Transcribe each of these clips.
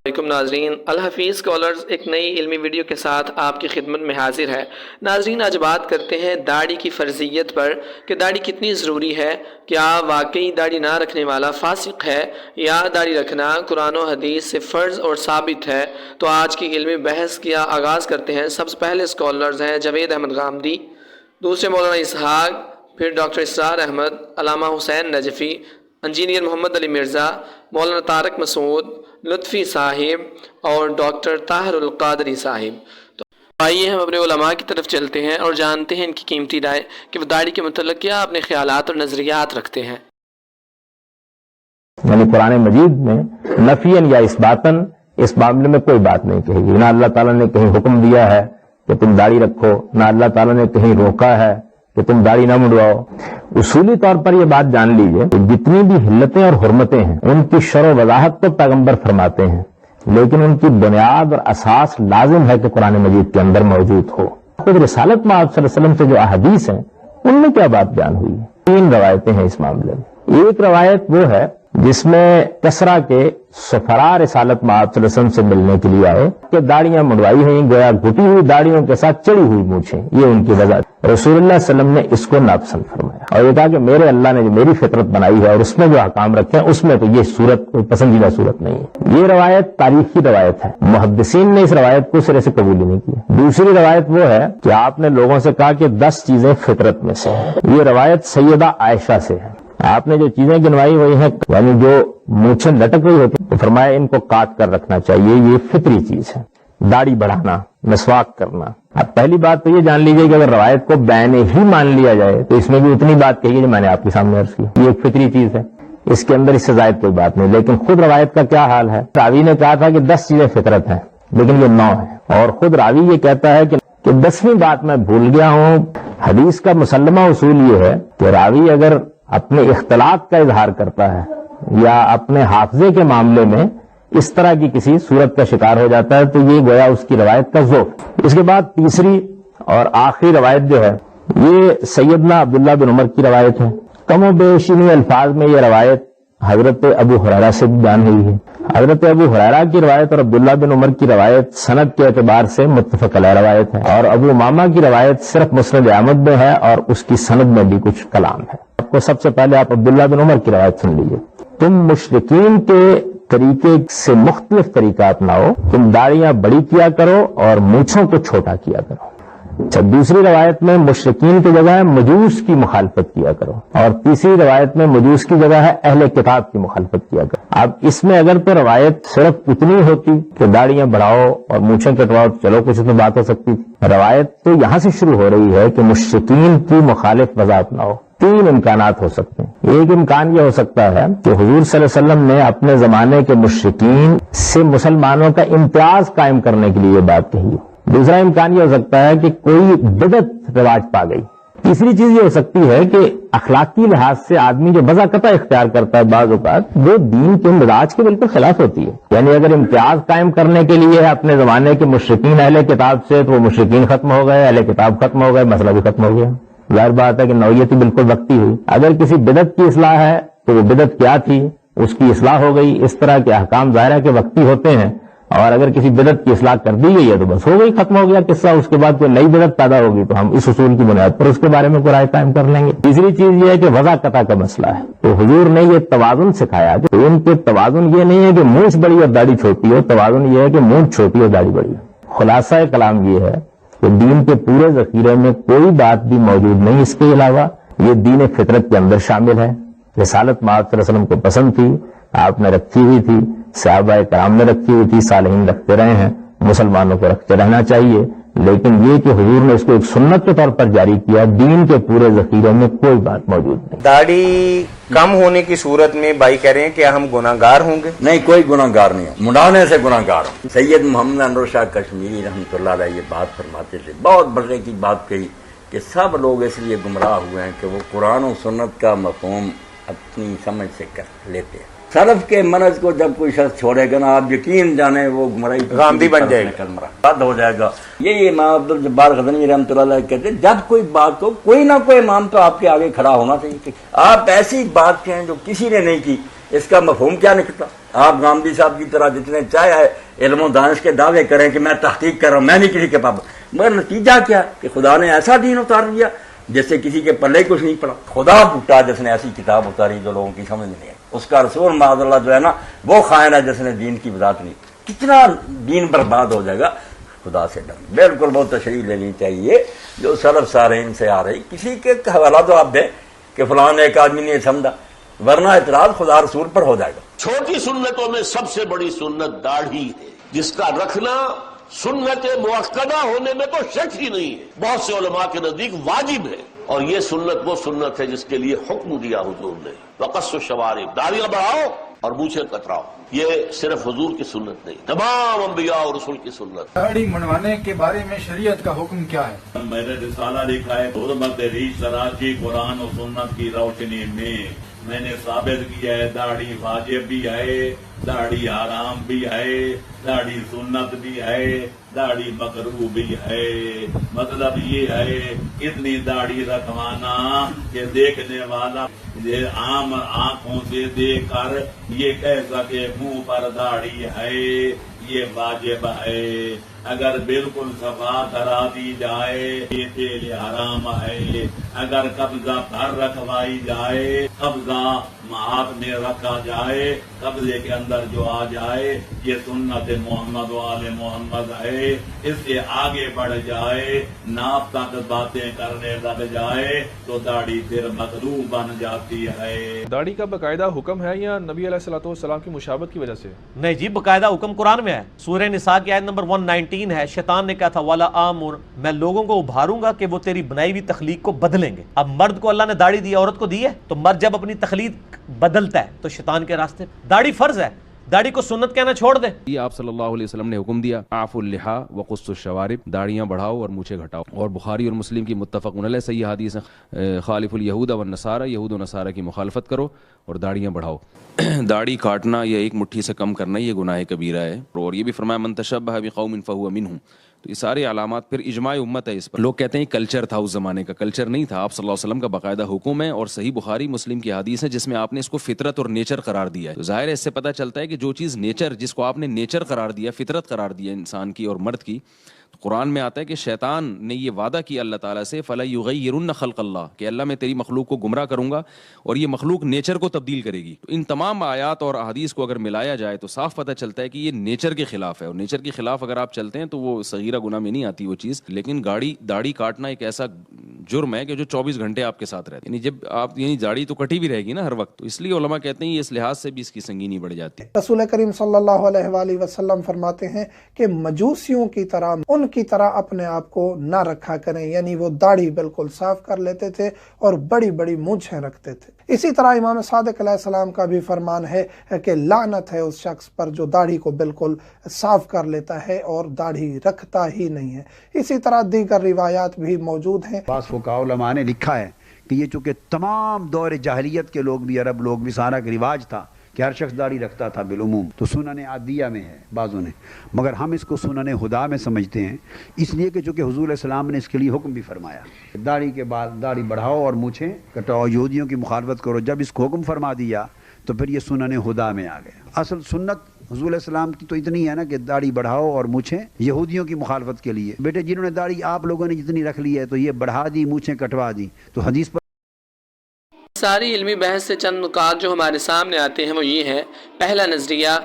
علیکم ناظرین، الحفیظ اسکالرز ایک نئی علمی ویڈیو کے ساتھ آپ کی خدمت میں حاضر ہے۔ ناظرین، آج بات کرتے ہیں داڑھی کی فرضیت پر کہ داڑھی کتنی ضروری ہے۔ کیا واقعی داڑھی نہ رکھنے والا فاسق ہے یا داڑھی رکھنا قرآن و حدیث سے فرض اور ثابت ہے؟ تو آج کی علمی بحث کا آغاز کرتے ہیں۔ سب سے پہلے اسکالرز ہیں جاوید احمد غامدی، دوسرے مولانا اسحاق، پھر ڈاکٹر اسرار احمد، علامہ حسین نجفی، انجینئر محمد علی مرزا، مولانا طارق مسعود، لطفی صاحب اور ڈاکٹر طاہر القادری صاحب۔ تو آئیے ہم اپنے علماء کی طرف چلتے ہیں اور جانتے ہیں ان کی قیمتی رائے کہ وہ داڑھی کے متعلق کیا اپنے خیالات اور نظریات رکھتے ہیں۔ یعنی قرآن مجید میں نفیاً یا اثباتاً اس معاملے میں کوئی بات نہیں کہی گئی۔ نہ اللہ تعالیٰ نے کہیں حکم دیا ہے کہ تم داڑھی رکھو، نہ اللہ تعالیٰ نے کہیں روکا ہے کہ تم داڑھی نہ منڈواؤ۔ اصولی طور پر یہ بات جان لیجئے کہ جتنی بھی حلتیں اور حرمتیں ہیں ان کی شرح و وضاحت تو پیغمبر فرماتے ہیں، لیکن ان کی بنیاد اور اساس لازم ہے کہ قرآن مجید کے اندر موجود ہو۔ خود رسالت میں آپ صلی اللہ علیہ وسلم سے جو احادیث ہیں ان میں کیا بات بیان ہوئی ہے؟ 3 روایتیں ہیں اس معاملے میں۔ ایک روایت وہ ہے جس میں کسرا کے سفراء رسالت میں آپ صلی اللہ علیہ وسلم سے ملنے کے لیے آئے کہ داڑیاں منڈوائی ہیں، گویا گھٹی ہوئی داڑیوں کے ساتھ چڑی ہوئی مونچھیں، یہ ان کی وجہ۔ رسول اللہ صلی اللہ علیہ وسلم نے اس کو ناپسند فرمایا اور یہ کہا کہ میرے اللہ نے جو میری فطرت بنائی ہے اور اس میں جو احکام رکھے ہیں اس میں تو یہ صورت کوئی پسندیدہ صورت نہیں ہے۔ یہ روایت تاریخی روایت ہے، محدثین نے اس روایت کو سرے سے قبول ہی نہیں کیا۔ دوسری روایت وہ ہے کہ آپ نے لوگوں سے کہا کہ 10 چیزیں فطرت میں سے ہیں۔ یہ روایت سیدہ عائشہ سے ہے۔ آپ نے جو چیزیں گنوائی ہوئی ہیں، یعنی جو مونچھیں لٹک ہوئی ہوتی ہیں، تو فرمایا ان کو کاٹ کر رکھنا چاہیے، یہ فطری چیز ہے۔ داڑھی بڑھانا، مسواک کرنا۔ اب پہلی بات تو یہ جان لیجئے کہ اگر روایت کو بعین ہی مان لیا جائے تو اس میں بھی اتنی بات کہی ہے جو میں نے آپ کے سامنے عرض کی، یہ ایک فطری چیز ہے، اس کے اندر اس سے زائد کوئی بات نہیں۔ لیکن خود روایت کا کیا حال ہے؟ راوی نے کہا تھا کہ 10 چیزیں فطرت ہیں، لیکن یہ 9 ہیں، اور خود راوی یہ کہتا ہے کہ 10ویں بات میں بھول گیا ہوں۔ حدیث کا مسلمہ اصول یہ ہے کہ راوی اگر اپنے اختلاط کا اظہار کرتا ہے یا اپنے حافظے کے معاملے میں اس طرح کی کسی صورت کا شکار ہو جاتا ہے تو یہ گویا اس کی روایت کا ذوق۔ اس کے بعد تیسری اور آخری روایت جو ہے یہ سیدنا عبداللہ بن عمر کی روایت ہے۔ کم و بیش انہی الفاظ میں یہ روایت حضرت ابو ہریرہ سے بیان ہوئی ہے۔ حضرت ابو ہریرہ کی روایت اور عبداللہ بن عمر کی روایت سند کے اعتبار سے متفق علیہ روایت ہے، اور ابو امامہ کی روایت صرف مسند احمد میں ہے اور اس کی سند میں بھی کچھ کلام ہے۔ آپ کو سب سے پہلے آپ عبداللہ بن عمر کی روایت سن لیجیے۔ تم مشرکین کے طریقے سے مختلف طریقہ اپناؤ، تم داڑیاں بڑی کیا کرو اور مونچھوں کو چھوٹا کیا کرو۔ اچھا، دوسری روایت میں مشرکین کی جگہ ہے مجوس کی مخالفت کیا کرو، اور تیسری روایت میں مجوس کی جگہ ہے اہل کتاب کی مخالفت کیا کرو۔ اب اس میں اگر تو روایت صرف اتنی ہوتی کہ داڑیاں بڑھاؤ اور مونچھیں کٹواؤ تو چلو کچھ تو بات ہو سکتی تھی۔ روایت تو یہاں سے شروع ہو رہی ہے کہ مشرکین کی مخالف وضع اپناؤ۔ 3 امکانات ہو سکتے ہیں۔ ایک امکان یہ ہو سکتا ہے کہ حضور صلی اللہ علیہ وسلم نے اپنے زمانے کے مشرکین سے مسلمانوں کا امتیاز قائم کرنے کے لیے یہ بات کہی ہے۔ دوسرا امکان یہ ہو سکتا ہے کہ کوئی بدعت رواج پا گئی۔ تیسری چیز یہ ہو سکتی ہے کہ اخلاقی لحاظ سے آدمی جو بضاقطہ اختیار کرتا ہے بعض اوقات وہ دین کے مزاج کے بالکل خلاف ہوتی ہے۔ یعنی اگر امتیاز قائم کرنے کے لیے اپنے زمانے کے مشرکین اہل کتاب سے تو وہ مشرکین ختم ہو گئے، اہل کتاب ختم ہو گئے، مسئلہ بھی ختم ہو گیا۔ ظاہر بات ہے کہ نوعیت ہی بالکل وقتی ہوئی۔ اگر کسی بدعت کی اصلاح ہے تو وہ بدعت کیا تھی اس کی اصلاح ہو گئی۔ اس طرح کے احکام ظاہر ہے کہ وقتی ہوتے ہیں، اور اگر کسی بدعت کی اصلاح کر دی گئی ہے تو بس ہو گئی، ختم ہو گیا قصہ۔ اس کے بعد کوئی نئی بدعت پیدا ہوگی تو ہم اس اصول کی بنیاد پر اس کے بارے میں کوئی رائے قائم کر لیں گے۔ تیسری چیز یہ ہے کہ وضع قطع کا مسئلہ ہے، تو حضور نے یہ توازن سکھایا کہ ان کے توازن یہ نہیں ہے کہ مونچھ بڑی اور داڑھی چھوٹی ہو، توازن یہ ہے کہ مونچھ چھوٹی اور داڑھی بڑی ہو۔ خلاصہ کلام یہ ہے کہ دین کے پورے ذخیرے میں کوئی بات بھی موجود نہیں اس کے علاوہ، یہ دین فطرت کے اندر شامل ہے۔ رسالت میں آپ صلی اللہ علیہ وسلم کو پسند تھی، آپ نے رکھی ہوئی تھی، صحابہ کرام نے رکھی ہوئی تھی، صالحین رکھتے رہے ہیں، مسلمانوں کو رکھتے رہنا چاہیے، لیکن یہ کہ حضور نے اس کو ایک سنت کے طور پر جاری کیا، دین کے پورے ذخیرے میں کوئی بات موجود نہیں۔ داڑھی کم ہونے کی صورت میں بھائی کہہ رہے ہیں کہ ہم گناہگار ہوں گے؟ نہیں، کوئی گناہگار نہیں ہوں، منڈانے سے گناہگار ہوں۔ سید محمد انور شاہ کشمیری رحمۃ اللہ علیہ یہ بات فرماتے تھے، بہت بڑے کی بات کہی کہ سب لوگ اس لیے گمراہ ہوئے ہیں کہ وہ قرآن و سنت کا مفہوم اپنی سمجھ سے کر لیتے ہیں۔ سلف کے منہج کو جب کوئی شخص چھوڑے گا نا، آپ یقین جانے وہ گمراہی غامدی بن جائے گا، بند ہو جائے گا۔ یہی امام عبدالجبار غزنوی رحمۃ اللہ علیہ کہتے ہیں جب کوئی بات ہو کوئی نہ کوئی امام تو آپ کے آگے کھڑا ہونا چاہیے۔ آپ ایسی بات کہیں جو کسی نے نہیں کی، اس کا مفہوم کیا نکلتا؟ آپ گاندھی صاحب کی طرح جتنے چاہے علم و دانش کے دعوے کریں کہ میں تحقیق کر رہا ہوں، میں نہیں کسی کے پاس، مگر نتیجہ کیا کہ خدا نے ایسا دین اتار دیا جیسے کسی کے پلے کچھ نہیں پڑا. خدا ٹوٹا جس نے ایسی کتاب اتاری جو لوگوں کی سمجھ نہیں ہے. اس کا رسول معاذ اللہ جو ہے نا وہ خائن ہے جس نے دین کی وضاحت نہیں. کتنا دین برباد ہو جائے گا. خدا سے ڈر بالکل بہت تشریح لینی چاہیے جو سلف صالحین سے آ رہی. کسی کے حوالہ تو آپ دیں کہ فلاں ایک آدمی نے سمجھا، ورنہ اعتراض خدا رسول پر ہو جائے گا. چھوٹی سنتوں میں سب سے بڑی سنت داڑھی ہے، جس کا رکھنا سنت مؤکدہ ہونے میں تو شک ہی نہیں ہے. بہت سے علماء کے نزدیک واجب ہے، اور یہ سنت وہ سنت ہے جس کے لیے حکم دیا حضور نے، وقص الشوارب، داڑیاں بڑھاؤ اور مونچھیں کتراؤ. یہ صرف حضور کی سنت نہیں، تمام انبیاء اور رسول کی سنت. داڑھی منڈوانے کے بارے میں شریعت کا حکم کیا ہے؟ میں نے رسالہ لکھا ہے حرمت ریش تراشی قرآن و سنت کی روشنی میں نے ثابت کیا ہے داڑھی واجب بھی ہے، داڑھی حرام بھی ہے، داڑھی سنت بھی ہے، داڑھی مکروہ بھی ہے. مطلب یہ ہے اتنی داڑھی رکھوانا کہ دیکھنے والا عام آنکھوں سے دیکھ کر یہ کہہ سکے منہ پر داڑھی ہے، یہ واجب ہے. اگر بالکل صفا کرا دی جائے یہ تیل حرام ہے. اگر قبضہ پر رکھوائی جائے، قبضہ ہاتھ میں رکھا جائے، قبضے کے اندر جو آ جائے یہ سنت محمد و آل محمد ہے. اس سے آگے بڑھ جائے، ناپ تک باتیں کرنے لگ جائے تو داڑھی پھر مکروہ بن جاتی ہے. داڑھی کا باقاعدہ حکم ہے یا نبی علیہ الصلوۃ والسلام کی مشابہت کی وجہ سے؟ نہیں جی، باقاعدہ حکم قرآن میں ہے. سورہ نساء کی آیت نمبر 119 ہے. شیطان نے کہا تھا وَلَا آمُرْ، میں لوگوں کو ابھاروں گا کہ وہ تیری بنائی ہوئی تخلیق کو بدلیں گے. اب مرد کو اللہ نے داڑھی دی، عورت کو دی ہے، تو مرد جب اپنی تخلیق بدلتا ہے تو شیطان کے راستے. داڑھی فرض ہے، داڑھی کو سنت کہنا چھوڑ دے. یہ آپ صلی اللہ علیہ وسلم نے حکم دیا اعفوا اللحا وقصوا الشوارب، داڑیاں بڑھاؤ اور مونچھیں گھٹاؤ. اور بخاری اور مسلم کی متفق علیہ صحیح حدیث ہے خالف الیہود والنصارى، یہود و نصارہ کی مخالفت کرو اور داڑیاں بڑھاؤ. داڑھی کاٹنا یا ایک مٹھی سے کم کرنا یہ گناہ کبیرہ ہے. اور یہ بھی فرمایا من تشبہ بقوم فہو منہم. تو یہ سارے علامات پھر اجماع امت ہے اس پر. لوگ کہتے ہیں کلچر تھا، اس زمانے کا کلچر نہیں تھا. آپ صلی اللہ علیہ وسلم کا باقاعدہ حکم ہے اور صحیح بخاری مسلم کی حدیث ہے جس میں آپ نے اس کو فطرت اور نیچر قرار دیا ہے. تو ظاہر ہے اس سے پتہ چلتا ہے کہ جو چیز نیچر، جس کو آپ نے نیچر قرار دیا، فطرت قرار دیا انسان کی اور مرد کی، قرآن میں آتا ہے کہ شیطان نے یہ وعدہ کیا اللہ تعالیٰ سے فَلَا يُغَيِّرُنَّ خَلْقَ اللَّهِ، کہ اللہ میں تیری مخلوق کو گمراہ کروں گا اور یہ مخلوق نیچر کو تبدیل کرے گی. تو ان تمام آیات اور احادیث کو اگر ملایا جائے تو صاف پتہ چلتا ہے کہ یہ نیچر کے خلاف ہے، اور نیچر کے خلاف اگر آپ چلتے ہیں تو وہ صغیرہ گناہ میں نہیں آتی وہ چیز. لیکن داڑھی کاٹنا ایک ایسا جرم ہے کہ جو 24 گھنٹے آپ کے ساتھ رہتے، یعنی جب آپ داڑھی تو کٹی بھی رہے گی نا ہر وقت. تو اس لیے علماء کہتے ہیں یہ اس لحاظ سے بھی اس کی سنگینی بڑھ جاتی ہے. رسول کریم صلی اللہ علیہ وآلہ وسلم فرماتے ہیں کہ مجوسیوں کی طرح، ان کی طرح اپنے آپ کو نہ رکھا کریں، یعنی وہ داڑھی بالکل صاف کر لیتے تھے اور بڑی بڑی مونچھیں رکھتے تھے. اسی طرح امام صادق علیہ السلام کا بھی فرمان ہے کہ لعنت ہے اس شخص پر جو داڑھی کو بالکل صاف کر لیتا ہے اور داڑھی رکھتا ہی نہیں ہے. اسی طرح دیگر روایات بھی موجود ہیں. بعض فقہاء علماء نے لکھا ہے کہ یہ چونکہ تمام دور جاہلیت کے لوگ بھی، عرب لوگ بھی، سارا کا رواج تھا کہ ہر شخص داڑھی رکھتا تھا بالعموم، تو سنن عادیہ میں ہے بعضوں نے، مگر ہم اس کو سنن خدا میں سمجھتے ہیں، اس لیے کہ چونکہ حضور علیہ السلام نے اس کے لیے حکم بھی فرمایا داڑھی کے بعد داڑھی بڑھاؤ اور مونچھیں کٹاؤ، یہودیوں کی مخالفت کرو. جب اس کو حکم فرما دیا تو پھر یہ سنن خدا میں آ گیا. اصل سنت حضور علیہ السلام کی تو اتنی ہے نا کہ داڑھی بڑھاؤ اور مونچھیں یہودیوں کی مخالفت کے لیے. بیٹے جنہوں نے داڑھی آپ لوگوں نے جتنی رکھ لی ہے تو یہ بڑھا دی، مونچھیں کٹوا دی، تو حدیث پر ساری علمی بحث سے چند نکات جو ہمارے سامنے آتے ہیں وہ یہ ہیں. پہلا نظریہ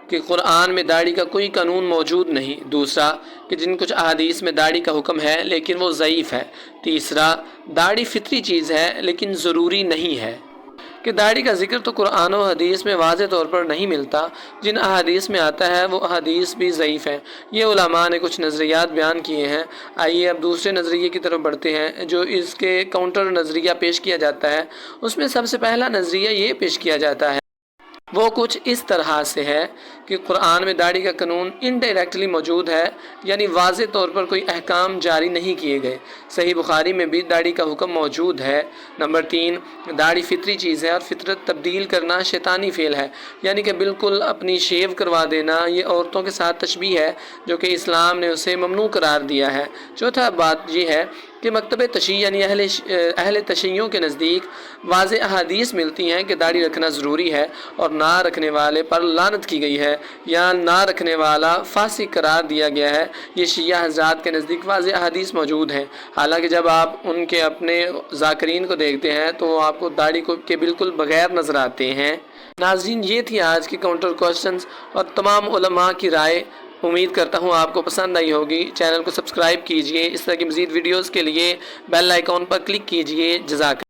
کہ قرآن میں داڑھی کا کوئی قانون موجود نہیں. دوسرا کہ جن کچھ احادیث میں داڑھی کا حکم ہے لیکن وہ ضعیف ہے. تیسرا داڑھی فطری چیز ہے لیکن ضروری نہیں ہے، کہ داڑھی کا ذکر تو قرآن و حدیث میں واضح طور پر نہیں ملتا. جن احادیث میں آتا ہے وہ احادیث بھی ضعیف ہیں. یہ علماء نے کچھ نظریات بیان کیے ہیں. آئیے اب دوسرے نظریے کی طرف بڑھتے ہیں جو اس کے کاؤنٹر نظریہ پیش کیا جاتا ہے. اس میں سب سے پہلا نظریہ یہ پیش کیا جاتا ہے، وہ کچھ اس طرح سے ہے کہ قرآن میں داڑھی کا قانون انڈائریکٹلی موجود ہے، یعنی واضح طور پر کوئی احکام جاری نہیں کیے گئے. صحیح بخاری میں بھی داڑھی کا حکم موجود ہے. نمبر 3، داڑھی فطری چیز ہے اور فطرت تبدیل کرنا شیطانی فعل ہے، یعنی کہ بالکل اپنی شیو کروا دینا یہ عورتوں کے ساتھ تشبیہ ہے جو کہ اسلام نے اسے ممنوع قرار دیا ہے. چوتھا بات یہ ہے کہ مکتب تشیع یعنی اہل تشیعوں کے نزدیک واضح احادیث ملتی ہیں کہ داڑھی رکھنا ضروری ہے اور نہ رکھنے والے پر لعنت کی گئی ہے یا نہ رکھنے والا فاسق قرار دیا گیا ہے. یہ شیعہ حضرات کے نزدیک واضح احادیث موجود ہیں، حالانکہ جب آپ ان کے اپنے ذاکرین کو دیکھتے ہیں تو وہ آپ کو داڑھی کے بالکل بغیر نظر آتے ہیں. ناظرین، یہ تھی آج کی کاؤنٹر کوسچنز اور تمام علماء کی رائے. امید کرتا ہوں آپ کو پسند آئی ہوگی. چینل کو سبسکرائب کیجئے. اس طرح کی مزید ویڈیوز کے لیے بیل آئیکن پر کلک کیجئے. جزاک